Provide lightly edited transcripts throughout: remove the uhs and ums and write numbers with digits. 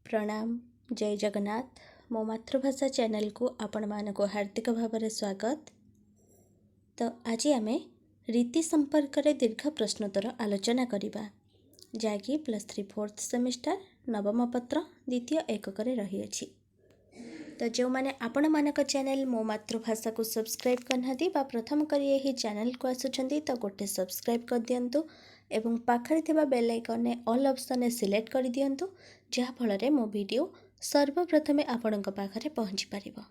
प्रणाम जय जगन्नाथ मो मातृभाषा चैनल को आपण मानक हार्दिक भाव स्वागत। तो आज आम रीति संपर्क रे दीर्घ प्रश्नोत्तर आलोचना करिबा जहाँकि +3 4th सेमिस्टर नवम पत्र द्वितीय एकक रही अछि। तो जो माने आपण मानक चैनल मो मातृभाषा को सब्सक्राइब करनाती बा प्रथम करी यही चैनल को आसुचंदी तो गोटे सब्सक्राइब कर दियंतु एवं पाखरे थिबा बेल आइकन ने ऑल ऑप्शन ने सिलेक्ट कर दियंतु जहा फल मो वीडियो सर्वप्रथमे आपणक पाखरे पहुँची पारिबो।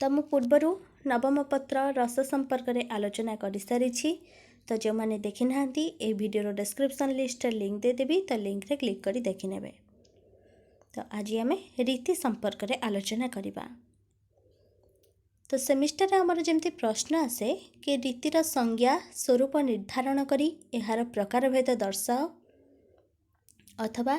तो मु पूर्वरु नवम पत्र रस संपर्क रे आलोचना कर सारी। तो जो माने देखि नांती ए वीडियो डिस्क्रिप्शन लिस्ट लिंक दे देबी तो लिंक रे क्लिक करी देखि नेबे। तो आज आम रीति संपर्क रे आलोचना करिबा। तो सेमिस्टर आमर जमती प्रश्न आसे कि रीतिर संज्ञा स्वरूप निर्धारण करी एहार प्रकार भेद दर्शाओ अथवा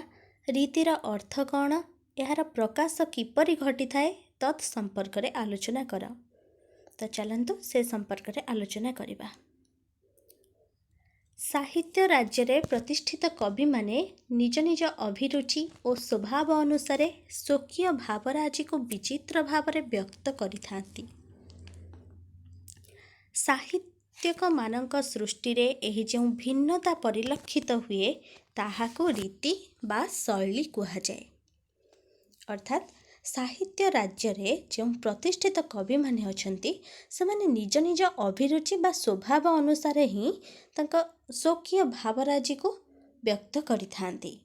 रीतिर अर्थ कौन एहार प्रकाश किपरि घटी थाए तत्संपर्क रे आलोचना कर। तो चलंतु से संपर्क रे आलोचना करिबा। साहित्य राज्य रे प्रतिष्ठित कवि माने निज निज अभिरुचि और स्वभाव अनुसार स्वकीय भावराजी को विचित्र भाव रे व्यक्त करिथांती। साहित्यक मानक सृष्टि रे एही जो भिन्नता परिलक्षित हुए ताहाको रीति बा शैली कहा जाए। अर्थात साहित्य राज्य रे जो प्रतिष्ठित कवि माने अछंती से माने निज निज अभिरुचि बा स्वभाव अनुसार ही तांका स्वकीय भावराजी को व्यक्त करिथांती।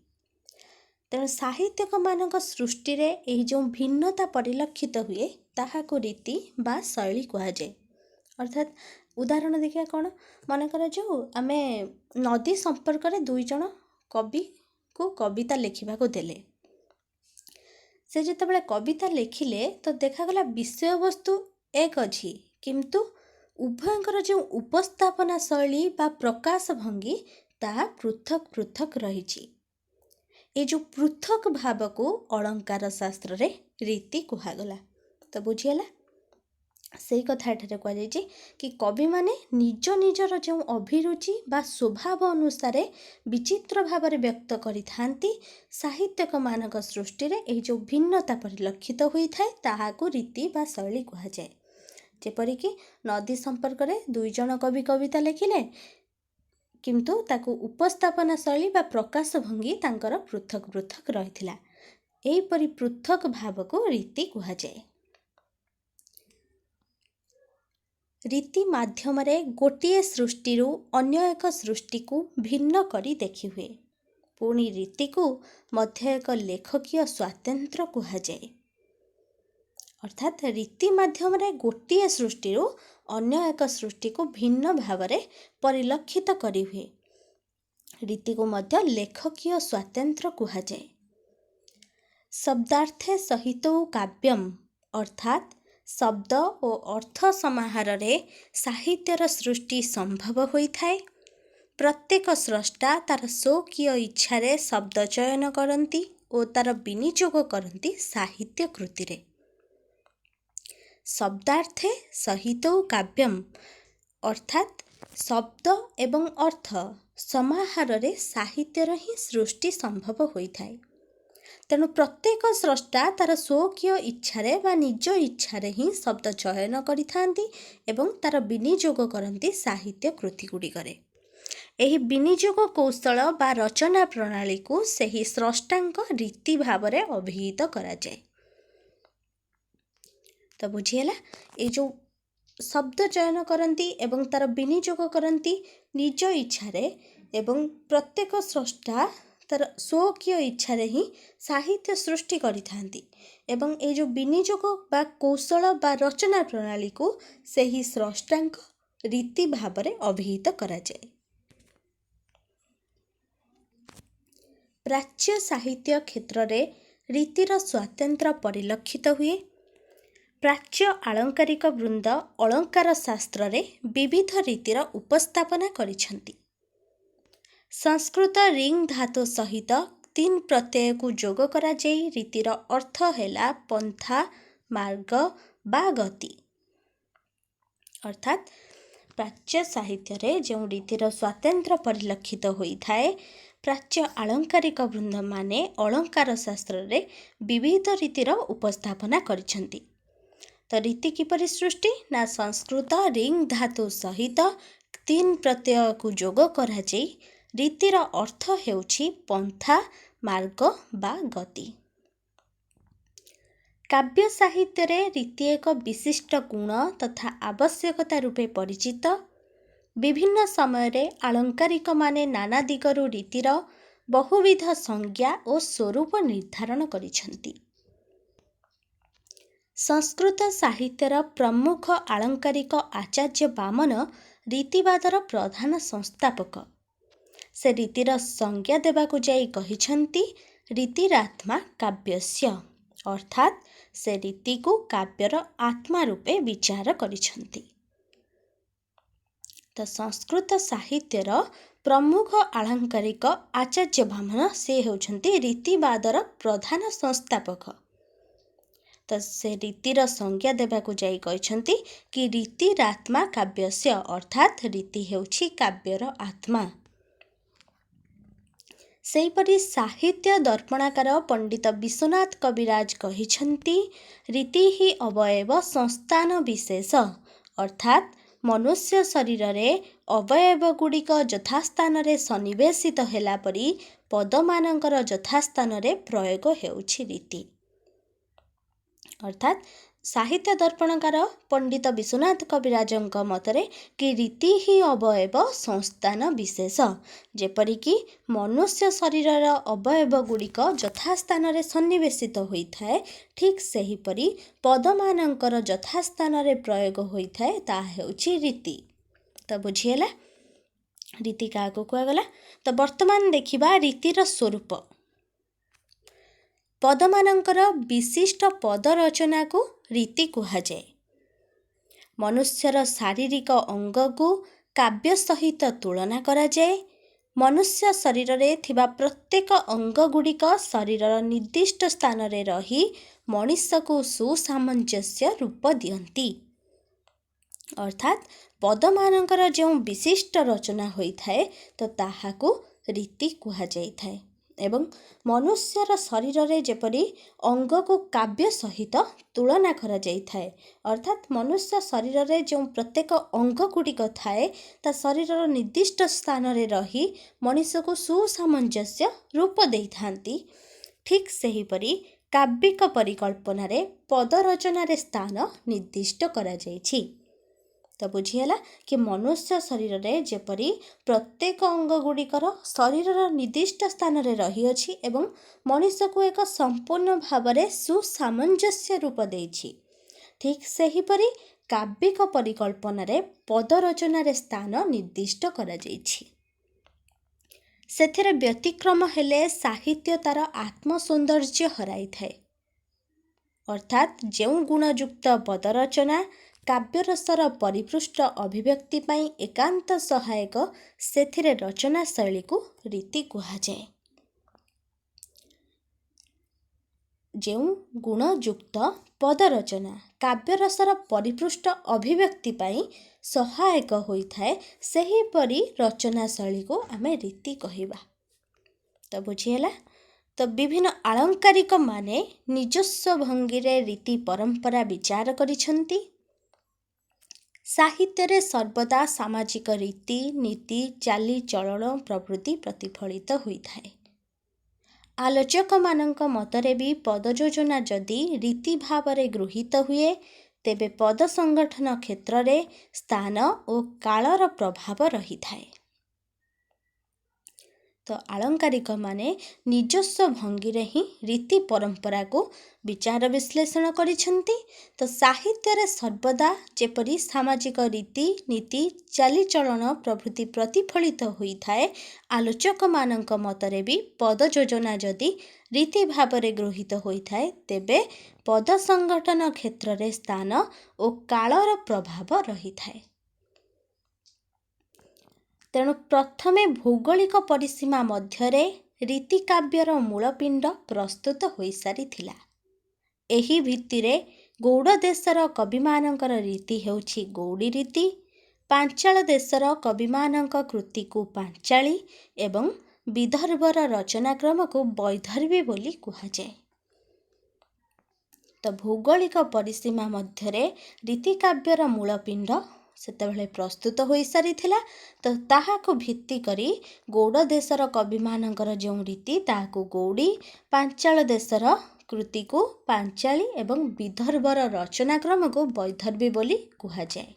तेणु साहित्यक मानक सृष्टि रे एही जो भिन्नता परिलक्षित हुए ताहाको रीति बा शैली कहा जाए। अर्थात उदाहरण देखिए कौन मनकर जो आमे नदी संपर्क रे दुई जन कवि को कविता लिखा को देले से जितेबाला कविता लिखिले तो देखागला विषय वस्तु एक अच्छी किंतु उभयंकर जो उपस्थापना शैली बा प्रकाश भंगी ता पृथक पृथक रही। ये जो पृथक भाव को अलंकार शास्त्र रे रीति कहगला। तो बुझीगला से कथा कहुई कि कवि माने निज निजर जो अभिरुचि बा स्वभाव अनुसार विचित्र भाव में व्यक्त करिथांती। साहित्यक मानक सृष्टि रे एही जो भिन्नता परिलक्षित होता है ताहाको रीति बा शैली कहा जाए। जेपरिक नदी संपर्क रे दुई जन कवि कविता लिखिले किंतु ताको उपस्थापना शैली बा प्रकाश भंगी तांकर पृथक पृथक रहिथिला। एहीपरि पृथक भाव को रीति कहा जाए। रीति माध्यम रे गोटिए सृष्टि अन्य एक सृष्टि को भिन्न करी देखि हुए। पुणी रीति को मध्य एक लेखकीय स्वातंत्र कहा जाए। अर्थात रीति माध्यम रे गोटिए सृष्टि अन्य एक सृष्टि को भिन्न भाव रे परिलक्षित करी हुए। रीति को मध्य लेखकीय स्वातंत्र कहा जाए। शब्दार्थे सहित काव्यम अर्थात शब्द और अर्थ समाहार रे साहित्यर सृष्टि संभव होता है। प्रत्येक स्रष्टा तार स्वकीय इच्छा रे शब्द चयन करती और तार विनियोग करती साहित्य कृति रे। शब्दार्थे सहित काव्यम अर्थात शब्द एवं अर्थ समाहार रे साहित्यर ही सृष्टि संभव होता है। तेणु प्रत्येक स्रष्टा तार स्वकीय इच्छा बा निज इच्छा ही शब्द चयन करिथांती एवं तार विनियोग करती साहित्य कृति गुड़िकरे। एही विनियोग कौशल बा रचना प्रणाली को सही स्रष्टांक रीति भाव रे अभिहित करा जाए। तो बुझीगला ए जो शब्द चयन करती एवं तार विनियोग करती निज इच्छा एवं प्रत्येक स्रष्टा तार स्वकीय इच्छा ही साहित्य सृष्टि करिथांती एवं ए जो विनियोग बा कौशल बा रचना प्रणाली को सही स्रष्टांक रीति भाव रे अभिहित करा जाए। प्राच्य साहित्य क्षेत्र रे रीतिर स्वातंत्र परिलक्षित हुए। प्राच्य आलंकारिक वृंद अलंकार शास्त्र रे विविध रीतिर उपस्थापना करिछंती। संस्कृत रिंग धातु सहित 3 प्रत्यय को जोग करा जाई रीतिर अर्थ हैला पंथा मार्ग बा गति। अर्थात प्राच्य साहित्य रे जो रीतिर स्वातंत्र परिलक्षित होता है ପ୍ରାଚ୍ୟ ଆଳଙ୍କାରିକ ବୃନ୍ଦମାନେ ଅଳଙ୍କାର ଶାସ୍ତ୍ରରେ ବିବିଧ ରୀତିର ଉପସ୍ଥାପନା କରିଛନ୍ତି। ତ ରୀତି କିପରି ସୃଷ୍ଟି? ନା ସଂସ୍କୃତ ରିଙ୍ଗ ଧାତୁ ସହିତ ତିନ୍ ପ୍ରତ୍ୟୟକୁ ଯୋଗ କରାଯାଇ ରୀତିର ଅର୍ଥ ହେଉଛି ପନ୍ଥା, ମାର୍ଗ ବା ଗତି। କାବ୍ୟ ସାହିତ୍ୟରେ ରୀତି ଏକ ବିଶିଷ୍ଟ ଗୁଣ ତଥା ଆବଶ୍ୟକତା ରୂପେ ପରିଚିତ। ବିଭିନ୍ନ ସମୟରେ ଆଳଙ୍କାରିକମାନେ ନାନା ଦିଗରୁ ରୀତିର ବହୁବିଧ ସଂଜ୍ଞା ଓ ସ୍ୱରୂପ ନିର୍ଦ୍ଧାରଣ କରିଛନ୍ତି। ସଂସ୍କୃତ ସାହିତ୍ୟର ପ୍ରମୁଖ ଆଳଙ୍କାରିକ ଆଚାର୍ଯ୍ୟ ବାମନ ରୀତିବାଦର ପ୍ରଧାନ ସଂସ୍ଥାପକ। ସେ ରୀତିର ସଂଜ୍ଞା ଦେବାକୁ ଯାଇ କହିଛନ୍ତି ରୀତିରାତ୍ମା କାବ୍ୟସ୍ୟ, ଅର୍ଥାତ୍ ସେ ରୀତିକୁ କାବ୍ୟର ଆତ୍ମା ରୂପେ ବିଚାର କରିଛନ୍ତି। ତ ସଂସ୍କୃତ ସାହିତ୍ୟର ପ୍ରମୁଖ ଆଳଙ୍କାରିକ ଆଚାର୍ଯ୍ୟ ବାମନ ସେ ହେଉଛନ୍ତି ରୀତିବାଦର ପ୍ରଧାନ ସଂସ୍ଥାପକ। ତ ସେ ରୀତିର ସଂଜ୍ଞା ଦେବାକୁ ଯାଇ କହିଛନ୍ତି କି ରୀତିରାତ୍ମା କାବ୍ୟସ୍ୟ, ଅର୍ଥାତ୍ ରୀତି ହେଉଛି କାବ୍ୟର ଆତ୍ମା। ସେହିପରି ସାହିତ୍ୟ ଦର୍ପଣାକାର ପଣ୍ଡିତ ବିଶ୍ୱନାଥ କବିରାଜ କହିଛନ୍ତି ରୀତି ହିଁ ଅବୟବ ସଂସ୍ଥାନ ବିଶେଷ, ଅର୍ଥାତ୍ ମନୁଷ୍ୟ ଶରୀରରେ ଅବୟବଗୁଡ଼ିକ ଯଥାସ୍ଥାନରେ ସନ୍ନିବେଶିତ ହେଲା ପରି ପଦମାନଙ୍କର ଯଥାସ୍ଥାନରେ ପ୍ରୟୋଗ ହେଉଛି ରୀତି। ଅର୍ଥାତ୍ ସାହିତ୍ୟ ଦର୍ପଣକାର ପଣ୍ଡିତ ବିଶ୍ୱନାଥ କବିରାଜଙ୍କ ମତରେ କି ରୀତି ହିଁ ଅବୟବ ସଂସ୍ଥାନ ବିଶେଷ, ଯେପରିକି ମନୁଷ୍ୟ ଶରୀରର ଅବୟବଗୁଡ଼ିକ ଯଥାସ୍ଥାନରେ ସନ୍ନିବେଶିତ ହୋଇଥାଏ, ଠିକ୍ ସେହିପରି ପଦମାନଙ୍କର ଯଥାସ୍ଥାନରେ ପ୍ରୟୋଗ ହୋଇଥାଏ, ତାହା ହେଉଛି ରୀତି। ତ ବୁଝିହେଲା ରୀତି କାହାକୁ କୁହାଗଲା। ତ ବର୍ତ୍ତମାନ ଦେଖିବା ରୀତିର ସ୍ୱରୂପ। ପଦମାନଙ୍କର ବିଶିଷ୍ଟ ପଦ ରଚନାକୁ ରୀତି କୁହାଯାଏ। ମନୁଷ୍ୟର ଶାରୀରିକ ଅଙ୍ଗକୁ କାବ୍ୟ ସହିତ ତୁଳନା କରାଯାଏ। ମନୁଷ୍ୟ ଶରୀରରେ ଥିବା ପ୍ରତ୍ୟେକ ଅଙ୍ଗଗୁଡ଼ିକ ଶରୀରର ନିର୍ଦ୍ଦିଷ୍ଟ ସ୍ଥାନରେ ରହି ମଣିଷକୁ ସୁସାମଞ୍ଜସ୍ୟ ରୂପ ଦିଅନ୍ତି। ଅର୍ଥାତ୍ ପଦମାନଙ୍କର ଯେଉଁ ବିଶିଷ୍ଟ ରଚନା ହୋଇଥାଏ ତ ତାହାକୁ ରୀତି କୁହାଯାଇଥାଏ ଏବଂ ମନୁଷ୍ୟର ଶରୀରରେ ଯେପରି ଅଙ୍ଗକୁ କାବ୍ୟ ସହିତ ତୁଳନା କରାଯାଇଥାଏ, ଅର୍ଥାତ୍ ମନୁଷ୍ୟ ଶରୀରରେ ଯେଉଁ ପ୍ରତ୍ୟେକ ଅଙ୍ଗଗୁଡ଼ିକ ଥାଏ ତା ଶରୀରର ନିର୍ଦ୍ଦିଷ୍ଟ ସ୍ଥାନରେ ରହି ମଣିଷକୁ ସୁସାମଞ୍ଜସ୍ୟ ରୂପ ଦେଇଥାନ୍ତି, ଠିକ୍ ସେହିପରି କାବ୍ୟିକ ପରିକଳ୍ପନାରେ ପଦ ରଚନାରେ ସ୍ଥାନ ନିର୍ଦ୍ଦିଷ୍ଟ କରାଯାଇଛି। ତ ବୁଝିହେଲା କି ମନୁଷ୍ୟ ଶରୀରରେ ଯେପରି ପ୍ରତ୍ୟେକ ଅଙ୍ଗଗୁଡ଼ିକର ଶରୀରର ନିର୍ଦ୍ଦିଷ୍ଟ ସ୍ଥାନରେ ରହିଅଛି ଏବଂ ମଣିଷକୁ ଏକ ସମ୍ପୂର୍ଣ୍ଣ ଭାବରେ ସୁସାମଞ୍ଜସ୍ୟ ରୂପ ଦେଇଛି, ଠିକ୍ ସେହିପରି କାବ୍ୟିକ ପରିକଳ୍ପନାରେ ପଦ ରଚନାରେ ସ୍ଥାନ ନିର୍ଦ୍ଦିଷ୍ଟ କରାଯାଇଛି। ସେଥିରେ ବ୍ୟତିକ୍ରମ ହେଲେ ସାହିତ୍ୟ ତାର ଆତ୍ମସୌନ୍ଦର୍ଯ୍ୟ ହରାଇଥାଏ। ଅର୍ଥାତ୍ ଯେଉଁ ଗୁଣଯୁକ୍ତ ପଦ ରଚନା କାବ୍ୟରସର ପରିପୃଷ୍ଟ ଅଭିବ୍ୟକ୍ତି ପାଇଁ ଏକାନ୍ତ ସହାୟକ, ସେଥିରେ ରଚନା ଶୈଳୀକୁ ରୀତି କୁହାଯାଏ। ଯେଉଁ ଗୁଣଯୁକ୍ତ ପଦ ରଚନା କାବ୍ୟରସର ପରିପୃଷ୍ଟ ଅଭିବ୍ୟକ୍ତି ପାଇଁ ସହାୟକ ହୋଇଥାଏ, ସେହିପରି ରଚନା ଶୈଳୀକୁ ଆମେ ରୀତି କହିବା। ତ ବୁଝିହେଲା। ତ ବିଭିନ୍ନ ଆଳଙ୍କାରିକ ମାନେ ନିଜସ୍ୱ ଭଙ୍ଗୀରେ ରୀତି ପରମ୍ପରା ବିଚାର କରିଛନ୍ତି। ସାହିତ୍ୟରେ ସର୍ବଦା ସାମାଜିକ ରୀତି, ନୀତି, ଚାଲିଚଳନ ପ୍ରଭୃତି ପ୍ରତିଫଳିତ ହୋଇଥାଏ। ଆଲୋଚକମାନଙ୍କ ମତରେ ବି ପଦ ଯୋଜନା ଯଦି ରୀତି ଭାବରେ ଗୃହୀତ ହୁଏ, ତେବେ ପଦ ସଂଗଠନ କ୍ଷେତ୍ରରେ ସ୍ଥାନ ଓ କାଳର ପ୍ରଭାବ ରହିଥାଏ। ତ ଆଳଙ୍କାରିକମାନେ ନିଜସ୍ୱ ଭଙ୍ଗୀରେ ହିଁ ରୀତି ପରମ୍ପରାକୁ ବିଚାର ବିଶ୍ଳେଷଣ କରିଛନ୍ତି। ତ ସାହିତ୍ୟରେ ସର୍ବଦା ଯେପରି ସାମାଜିକ ରୀତି, ନୀତି, ଚାଲିଚଳନ ପ୍ରଭୃତି ପ୍ରତିଫଳିତ ହୋଇଥାଏ, ଆଲୋଚକମାନଙ୍କ ମତରେ ବି ପଦ ଯୋଜନା ଯଦି ରୀତି ଭାବରେ ଗୃହୀତ ହୋଇଥାଏ, ତେବେ ପଦ ସଂଗଠନ କ୍ଷେତ୍ରରେ ସ୍ଥାନ ଓ କାଳର ପ୍ରଭାବ ରହିଥାଏ। ତେଣୁ ପ୍ରଥମେ ଭୌଗୋଳିକ ପରିସୀମା ମଧ୍ୟରେ ରୀତିକାବ୍ୟର ମୂଳପିଣ୍ଡ ପ୍ରସ୍ତୁତ ହୋଇସାରିଥିଲା। ଏହି ଭିତ୍ତିରେ ଗୌଡ଼ ଦେଶର କବିମାନଙ୍କର ରୀତି ହେଉଛି ଗୌଡ଼ୀ ରୀତି, ପାଞ୍ଚାଳ ଦେଶର କବିମାନଙ୍କ କୃତିକୁ ପାଞ୍ଚାଳୀ ଏବଂ विदर्भर रचनाक्रम को वैदर्भी बोली कुहाଯାଏ। तो भौगोलिक परिसीमा मध्यरे रीतिकाव्यर मूलपिंड सेतेबेले प्रस्तुत हो सारी तो ताहाको भित्ति करी गौड़ देशर कवि मानकर जो रीति ताहाको गौड़ी, पांचाल देशर कृति को पांचाली एवं विदर्भर रचनाक्रम को वैदर्भी बोली कुहाଯାଏ।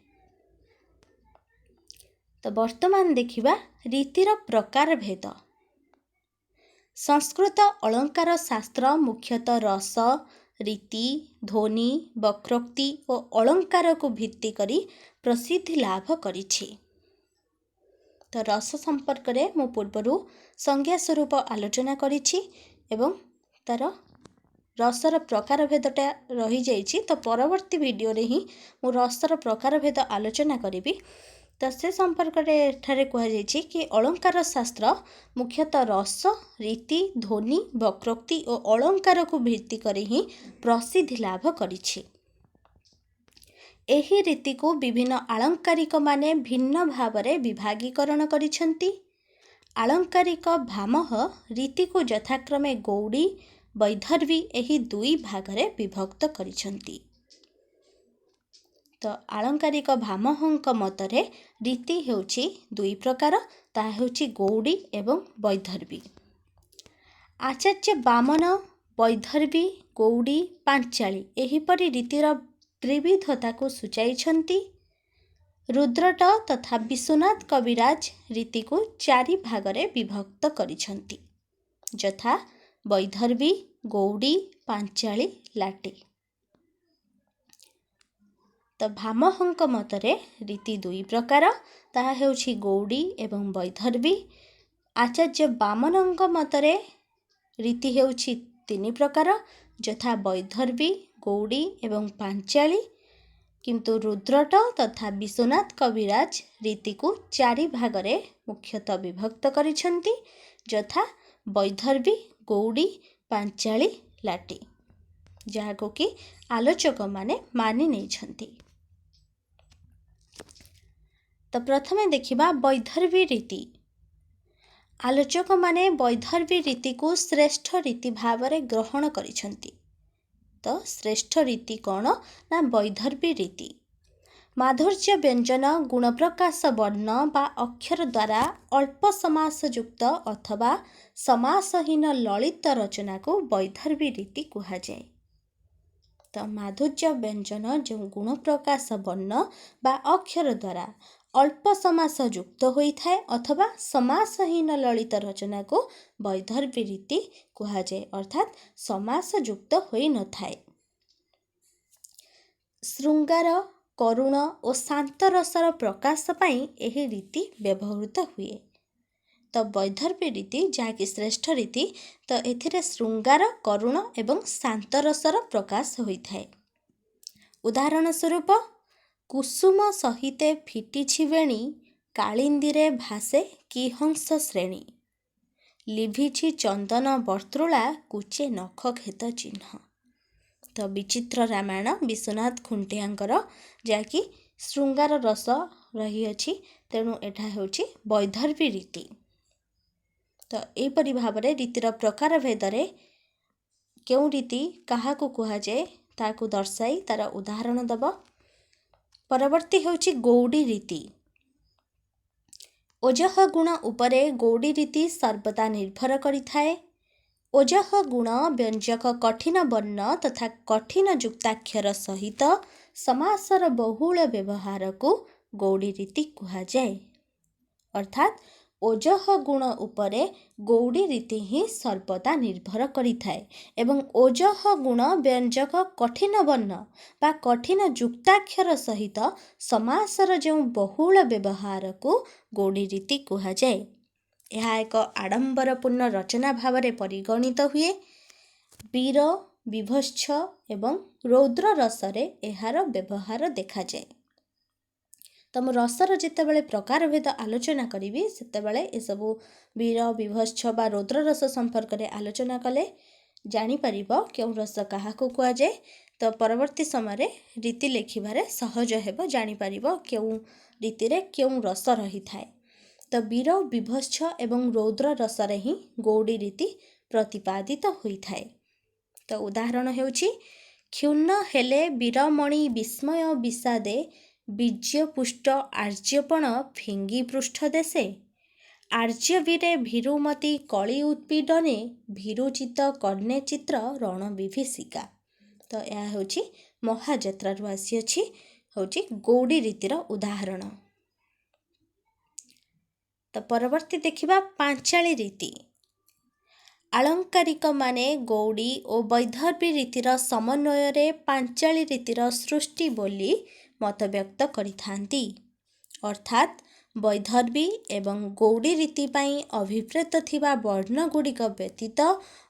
तो वर्तमान देखिबा रीतिर प्रकार भेद। संस्कृत अलंकार शास्त्र मुख्यतः रस, रीति, ध्वनि, वक्रोक्ति और अलंकार को भित्ति करी प्रसिद्धि लाभ करिछि। तो रस संपर्क रे मु पूर्वरु संज्ञा स्वरूप आलोचना करिछि एवं तार रसर प्रकार भेदटा रही जाइछि। तो परवर्ती वीडियो रे ही मु रसर प्रकार भेद आलोचना करिबि। तो से संपर्क रे एठारे कहा जाइछि कि अलंकार शास्त्र मुख्यतः रस, रीति, ध्वनि, वक्रोक्ति और अलंकार को भित्ति करी ही प्रसिद्धि लाभ करिछि। एही रीति को विभिन्न आलंकारिक माने भिन्न भावरे विभागीकरण करिछन्ति। आलंकारिक भामह रीति को यथाक्रमे गौड़ी, वैदर्भी एही दुई भागरे विभक्त करिछन्ति। तो आलंकारिक भामहଙ୍କ मतरे रीति हेउछि दुई प्रकार, ताहा हेउछि गौड़ी एवं वैदर्भी। आचार्य वामन वैदर्भी, गौड़ी, पांचाली एहीपरि रीतिर विविधता को सूचाइछन्ति। रुद्रट तथा विश्वनाथ कविराज रीति को चारि भागरे विभक्त करिछन्ति, यथा वैदर्भी, गौड़ी, पांचाली, लाटी। तो भामहଙ୍କ मतरे रीति दुई प्रकार, ताहा हेउछि गौड़ी एवं वैदर्भी। आचार्य वामनଙ୍କ मतरे रीति हेउछि तीन प्रकार, यथा वैदर्भी, गौड़ी एवं पांचाली। किंतु रुद्रट तथा विश्वनाथ कविराज रीति को चारि भागरे मुख्यतः विभक्त करिछन्ति, यथा वैदर्भी, गौड़ी, पांचाली, लाटी, जहाको कि आलोचक माने मानि नेछन्ति। तो प्रथमे देखिबा वैदर्भी रीति। आलोचक माने वैदर्भी रीति को श्रेष्ठ रीति भावरे ग्रहण करिछन्ति। तो श्रेष्ठ रीति कौन ना वैदर्भी रीति। माधुर्य व्यंजन गुण प्रकाश वर्ण बा अक्षर द्वारा अल्प समास युक्त अथवा समासहीन ललित रचना को वैदर्भी रीति कुहाଯାଏ। तो माधुर्य व्यंजन जो गुण प्रकाश वर्ण बा अक्षर द्वारा अल्प समास युक्त होइथाए अथवा समासहीन ललित रचना को वैदर्भी रीति कुहाଯାଏ, अर्थात समास युक्त होई न थाए। श्रृंगार, करुण और शांत रसर प्रकाश पाई एही रीति व्यवहृत हुए। तो वैदर्भी रीति जहाँकि श्रेष्ठ रीति, तो एथिरे श्रृंगार, करुण एवं शांत रसर प्रकाश होइथाए। उदाहरण स्वरूप कुसुम सहिते फिटिछि वेणी, कालिंदीरे भासे की हंस श्रेणी, लिभिछि चंदन बर्तुला, कुचे नख खेत चिन्ह। तो विचित्र रामायण विश्वनाथ खुंटियांकर जहाँकि श्रृंगार रस रही अछि, तेणु एठा हेउछि वैदर्भी रीति। तो एपरि भावरे रीतिर प्रकार भेदरे केउ रीति काहाकु कुहाଯାଏ ताकु दर्शाई तार उदाहरण दब। परवर्ती हेउछि गौड़ी रीति। ओजह गुण उपरे गौड़ी रीति सर्वदा निर्भर करिथाए। ओजह गुण व्यंजक कठिन वर्ण तथा कठिन युक्ताक्षर सहित समासर बहुल व्यवहार को गौड़ी रीति कुहाଯାଏ। अर्थात ओजह गुण उपरे गौड़ी रीति ही सर्वदा निर्भर करिथाए एवं ओजह गुण व्यंजक कठिन वर्ण बा कठिन युक्ताक्षर सहित समासर जो बहुल व्यवहार को गौड़ी रीति कुहाଯାଏ। यह एक आडंबरपूर्ण रचना भावरे परिगणित हुए। वीर, विभत्स एवं रौद्र रसरे एहार व्यवहार देखा जाए। तो मु रसर जितेबाला प्रकार भेद आलोचना करी सेतेबाला एसबू वीर, विभत्स बा रौद्र रस संपर्क में आलोचना कले जानीपर क्यों रस क्या कहुए। तो परवर्ती समय रीति लेखिबारे सहज हेब, जानीपर क्यों रीति रे क्यों रस रही थाए। ତ ବୀର ବିଭତ୍ସ ଏବଂ ରୌଦ୍ର ରସରେ ହିଁ ଗୌଡ଼ି ରୀତି ପ୍ରତିପାଦିତ ହୋଇଥାଏ। ତ ଉଦାହରଣ ହେଉଛି କ୍ଷୁଣ୍ଣ ହେଲେ ବୀରମଣି ବିସ୍ମୟ ବିଷାଦେ ବୀର୍ଯ୍ୟପୁଷ୍ଟ ଆର୍ଯ୍ୟପଣ ଫିଙ୍ଗି ପୃଷ୍ଠ ଦେଶେ ଆର୍ଯ୍ୟବୀରେ ଭୀରୁମତି କଳି ଉତ୍ପୀଡ଼ନେ ଭୀରୁଚିତ କର୍ଣ୍ଣେ ଚିତ୍ର ରଣବିଭୀଷିକା। ତ ଏହା ହେଉଛି ମହାଯାତ୍ରାରୁ ଆସିଅଛି ହେଉଛି ଗୌଡ଼ି ରୀତିର ଉଦାହରଣ। ତ ପରବର୍ତ୍ତୀ ଦେଖିବା ପାଞ୍ଚାଳି ରୀତି। ଆଳଙ୍କାରିକମାନେ ଗୌଡ଼ି ଓ ବୈଦର୍ଭୀ ରୀତିର ସମନ୍ୱୟରେ ପାଞ୍ଚାଳି ରୀତିର ସୃଷ୍ଟି ବୋଲି ମତବ୍ୟକ୍ତ କରିଥାନ୍ତି। ଅର୍ଥାତ୍ ବୈଦର୍ଭୀ ଏବଂ ଗୌଡ଼ି ରୀତି ପାଇଁ ଅଭିପ୍ରେତ ଥିବା ବର୍ଣ୍ଣଗୁଡ଼ିକ ବ୍ୟତୀତ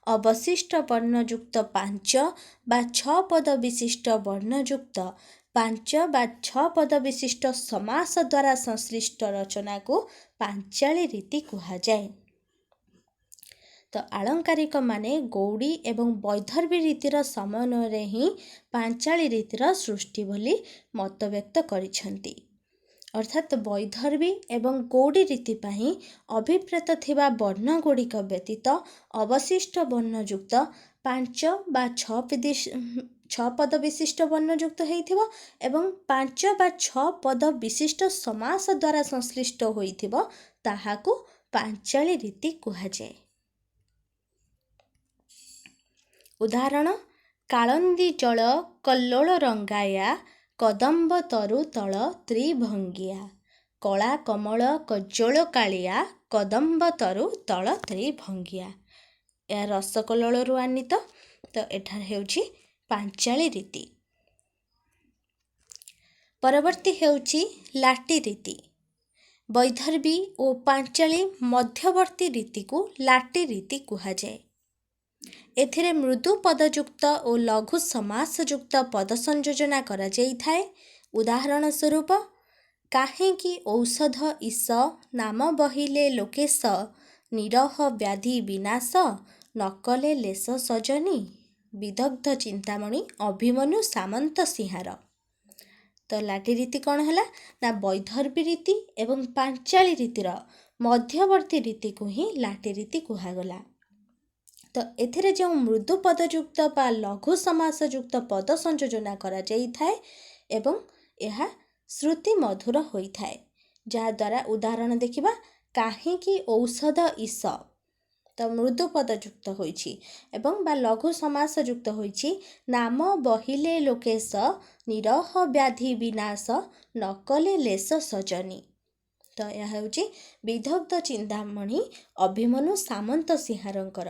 ଅବଶିଷ୍ଟ ବର୍ଣ୍ଣଯୁକ୍ତ 5 ବା 6 ପଦ ବିଶିଷ୍ଟ ବର୍ଣ୍ଣଯୁକ୍ତ 5 ବା 6 ପଦ ବିଶିଷ୍ଟ ସମାସ ଦ୍ୱାରା ସଂଶ୍ଳିଷ୍ଟ ରଚନାକୁ ପାଞ୍ଚାଳି ରୀତି କୁହାଯାଏ। ତ ଆଳଙ୍କାରିକମାନେ ଗୌଡ଼ି ଏବଂ ବୈଦର୍ଭୀ ରୀତିର ସମନ୍ୱୟରେ ହିଁ ପାଞ୍ଚାଳି ରୀତିର ସୃଷ୍ଟି ବୋଲି ମତବ୍ୟକ୍ତ କରିଛନ୍ତି। ଅର୍ଥାତ୍ ବୈଦର୍ଭୀ ଏବଂ ଗୌଡ଼ି ରୀତି ପାଇଁ ଅଭିପ୍ରେତ ଥିବା ବର୍ଣ୍ଣଗୁଡ଼ିକ ବ୍ୟତୀତ ଅବଶିଷ୍ଟ ବର୍ଣ୍ଣଯୁକ୍ତ 5 ବା 6 ପଦ ବିଶିଷ୍ଟ ବର୍ଣ୍ଣଯୁକ୍ତ ହେଇଥିବ ଏବଂ 5 ବା 6 ପଦ ବିଶିଷ୍ଟ ସମାସ ଦ୍ୱାରା ସଂଶ୍ଳିଷ୍ଟ ହୋଇଥିବ ତାହାକୁ ପାଞ୍ଚାଳି ରୀତି କୁହାଯାଏ। ଉଦାହରଣ କାଳନ୍ଦୀ ଜଳ କଲ୍ଲୋଳ ରଙ୍ଗାୟା କଦମ୍ବ ତରୁ ତଳ ତ୍ରିଭଙ୍ଗିଆ କଳା କମଳ କଜ୍ଜଳ କାଳିଆ କଦମ୍ବ ତରୁ ତଳ ତ୍ରିଭଙ୍ଗିଆ। ଏହା ରସକଲ୍ଲୋଳରୁ ଆନିତ। ତ ଏଠାରେ ହେଉଛି ପାଞ୍ଚାଳି ରୀତି। ପରବର୍ତ୍ତୀ ହେଉଛି ଲାଟି ରୀତି। ବୈଦର୍ଭୀ ଓ ପାଞ୍ଚାଳି ମଧ୍ୟବର୍ତ୍ତୀ ରୀତିକୁ ଲାଟି ରୀତି କୁହାଯାଏ। ଏଥିରେ ମୃଦୁ ପଦଯୁକ୍ତ ଓ ଲଘୁ ସମାସଯୁକ୍ତ ପଦ ସଂଯୋଜନା କରାଯାଇଥାଏ। ଉଦାହରଣ ସ୍ୱରୂପ କାହିଁକି ଔଷଧ ଈଶ ନାମ ବହିଲେ ଲୋକେଶ ନିରହ ବ୍ୟାଧି ବିନାଶ ନକଲେ ଲେଶ ସଜନୀ ବିଦଗ୍ଧ ଚିନ୍ତାମଣି ଅଭିମନ୍ୟୁ ସାମନ୍ତ ସିଂହାର। ତ ଲାଟି ରୀତି କ'ଣ ହେଲା ନା ବୈଦର୍ଭୀ ରୀତି ଏବଂ ପାଞ୍ଚାଳି ରୀତିର ମଧ୍ୟବର୍ତ୍ତୀ ରୀତିକୁ ହିଁ ଲାଟି ରୀତି କୁହାଗଲା। ତ ଏଥିରେ ଯେଉଁ ମୃଦୁ ପଦଯୁକ୍ତ ବା ଲଘୁ ସମାସଯୁକ୍ତ ପଦ ସଂଯୋଜନା କରାଯାଇଥାଏ ଏବଂ ଏହା ଶ୍ରୁତି ମଧୁର ହୋଇଥାଏ, ଯାହାଦ୍ୱାରା ଉଦାହରଣ ଦେଖିବା କାହିଁକି ଔଷଧ ଈଶ ତ ମୃଦୁ ପଦଯୁକ୍ତ ହୋଇଛି ଏବଂ ବା ଲଘୁ ସମାସଯୁକ୍ତ ହୋଇଛି ନାମ ବହିଲେ ଲୋକେଶ ନିରହ ବ୍ୟାଧି ବିନାଶ ନକଲେ ଲେଶ ସଜନୀ। ତ ଏହା ହେଉଛି ବିଦଗ୍ଧ ଚିନ୍ତାମଣି ଅଭିମନ୍ୟୁ ସାମନ୍ତ ସିଂହାରଙ୍କର,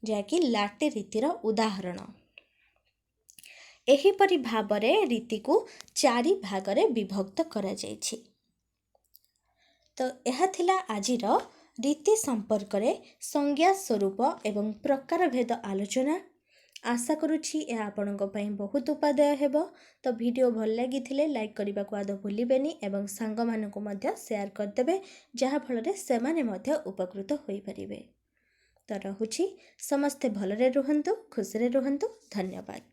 ଯାହାକି ଲାଟି ରୀତିର ଉଦାହରଣ। ଏହିପରି ଭାବରେ ରୀତିକୁ 4 ଭାଗରେ ବିଭକ୍ତ କରାଯାଇଛି। ତ ଏହା ଥିଲା ଆଜିର ରୀତି ସମ୍ପର୍କରେ ସଂଜ୍ଞା ସ୍ୱରୂପ ଏବଂ ପ୍ରକାରଭେଦ ଆଲୋଚନା। ଆଶା କରୁଛି ଏହା ଆପଣଙ୍କ ପାଇଁ ବହୁତ ଉପାଦେୟ ହେବ। ତ ଭିଡ଼ିଓ ଭଲ ଲାଗିଥିଲେ ଲାଇକ୍ କରିବାକୁ ଆଦୌ ଭୁଲିବେନି ଏବଂ ସାଙ୍ଗମାନଙ୍କୁ ମଧ୍ୟ ସେୟାର କରିଦେବେ, ଯାହାଫଳରେ ସେମାନେ ମଧ୍ୟ ଉପକୃତ ହୋଇପାରିବେ। ତ ରହୁଛି, ସମସ୍ତେ ଭଲରେ ରୁହନ୍ତୁ, ଖୁସିରେ ରୁହନ୍ତୁ। ଧନ୍ୟବାଦ।